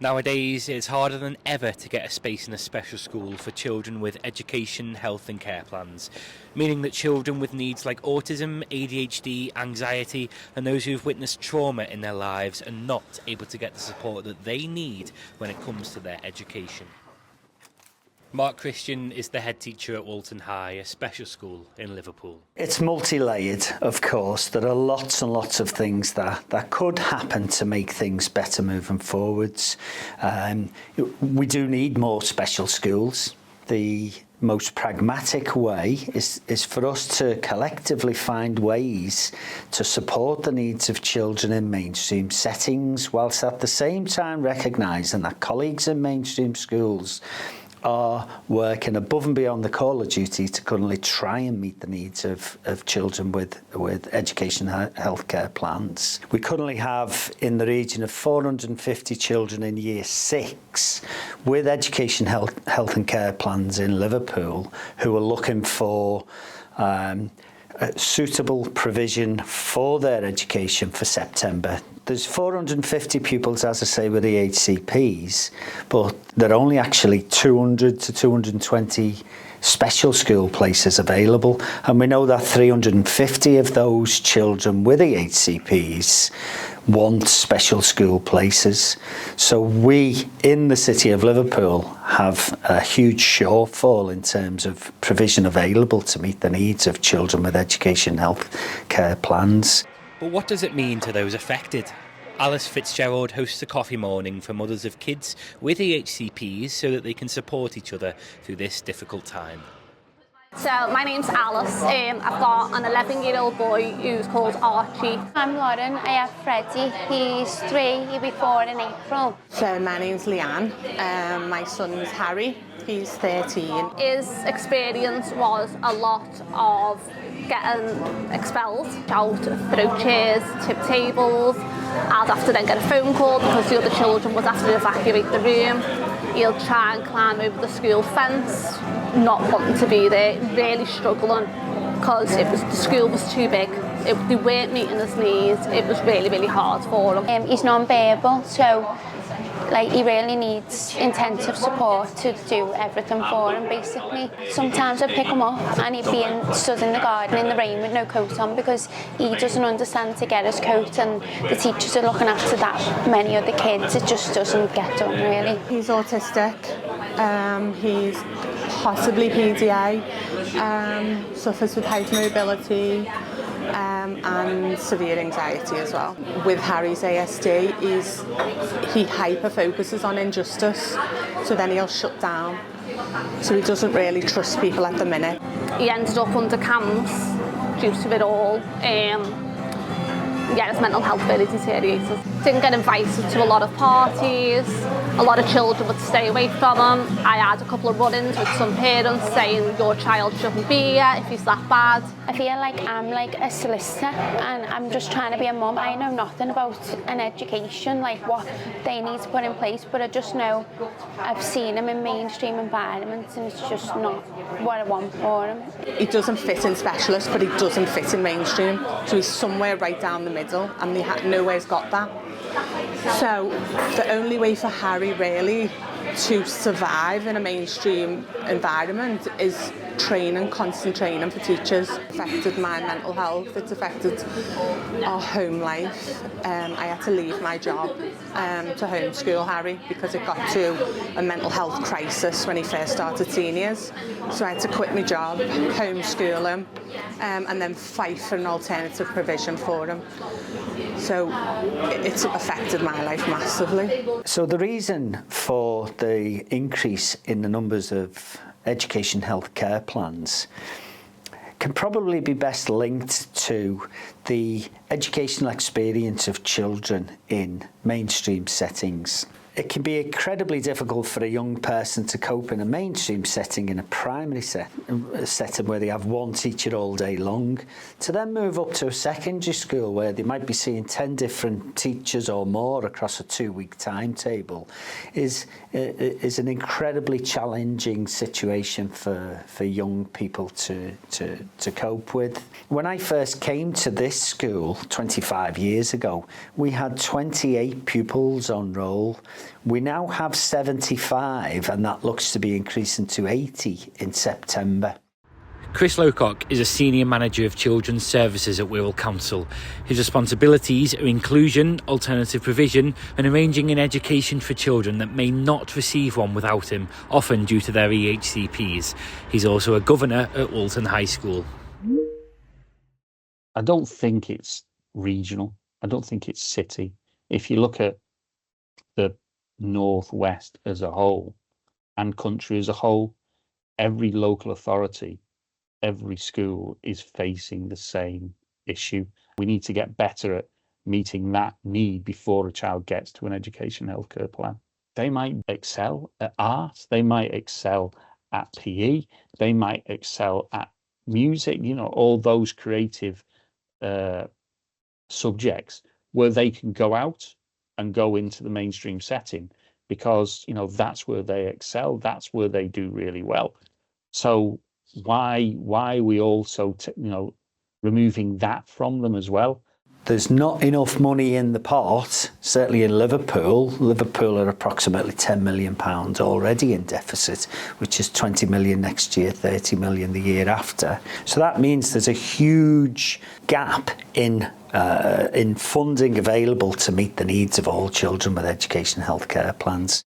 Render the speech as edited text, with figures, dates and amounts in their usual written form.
Nowadays, it's harder than ever to get a space in a special school for children with education, health and care plans, meaning that children with needs like autism, ADHD, anxiety and those who've witnessed trauma in their lives are not able to get the support that they need when it comes to their education. Mark Christian is the head teacher at Walton High, a special school in Liverpool. It's multi-layered, of course. There are lots and lots of things that could happen to make things better moving forwards. We do need more special schools. The most pragmatic way is for us to collectively find ways to support the needs of children in mainstream settings, whilst at the same time recognising that colleagues in mainstream schools are working above and beyond the call of duty to currently try and meet the needs of children with education and healthcare plans. We currently have in the region of 450 children in year 6 with education, health and care plans in Liverpool who are looking for suitable provision for their education for September. There's 450 pupils, as I say, with EHCPs, but there are only actually 200 to 220 special school places available, and we know that 350 of those children with EHCPs want special school places. So we in the city of Liverpool have a huge shortfall in terms of provision available to meet the needs of children with education health care plans. But what does it mean to those affected? Alice Fitzgerald hosts a coffee morning for mothers of kids with EHCPs so that they can support each other through this difficult time. So my name's Alice. I've got an 11-year-old boy who's called Archie. I'm Lauren. I have Freddie. He's 3. He'll be 4 in April. So my name's Leanne. My son's Harry. He's 13. His experience was a lot of getting expelled, out, through chairs, tip tables. I'd have to then get a phone call because the other children would have to evacuate the room. He'll try and climb over the school fence, not wanting to be there, really struggling because the school was too big. They weren't meeting his needs. It was really, really hard for him. He's non-verbal, so he really needs intensive support to do everything for him, basically. Sometimes I pick him up and he'd be stood in the garden in the rain with no coat on because he doesn't understand to get his coat, and the teachers are looking after that many other kids. It just doesn't get done, really. He's autistic. He's possibly PDA, suffers with hypermobility, and severe anxiety as well. With Harry's ASD, he hyper-focuses on injustice, so then he'll shut down. So he doesn't really trust people at the minute. He ended up under camps due to it all. His mental health really deteriorated. Didn't get invited to a lot of parties. A lot of children would stay away from him. I had a couple of run-ins with some parents saying your child shouldn't be here if he's that bad. I feel like I'm like a solicitor and I'm just trying to be a mum. I know nothing about an education, like what they need to put in place, but I just know I've seen him in mainstream environments and it's just not what I want for him. He doesn't fit in specialist, but he doesn't fit in mainstream. So he's somewhere right down the middle and nowhere's got that. So the only way for Harry really to survive in a mainstream environment is constant training for teachers. It's affected my mental health, it's affected our home life. I had to leave my job to homeschool Harry because it got to a mental health crisis when he first started seniors. So I had to quit my job, homeschool him, and then fight for an alternative provision for him. So it's affected my life massively. So the reason for the increase in the numbers of education health care plans can probably be best linked to the educational experience of children in mainstream settings. It can be incredibly difficult for a young person to cope in a mainstream setting, in a primary setting where they have one teacher all day long, to then move up to a secondary school where they might be seeing 10 different teachers or more across a 2-week timetable is an incredibly challenging situation for young people to cope with. When I first came to this school 25 years ago, we had 28 pupils on roll. We now have 75, and that looks to be increasing to 80 in September. Chris Lowcock is a Senior Manager of Children's Services at Wirral Council. His responsibilities are inclusion, alternative provision and arranging an education for children that may not receive one without him, often due to their EHCPs. He's also a governor at Walton High School. I don't think it's regional. I don't think it's city. If you look at the Northwest as a whole and country as a whole, every local authority, every school is facing the same issue. We need to get better at meeting that need before a child gets to an education healthcare plan. They might excel at art, they might excel at PE, they might excel at music, you know, all those creative subjects where they can go out and go into the mainstream setting because, you know, that's where they excel, that's where they do really well. So why are we also, removing that from them as well? There's not enough money in the pot, certainly in Liverpool. Liverpool are approximately £10 million already in deficit, which is 20 million next year, 30 million the year after. So that means there's a huge gap in funding available to meet the needs of all children with education healthcare plans.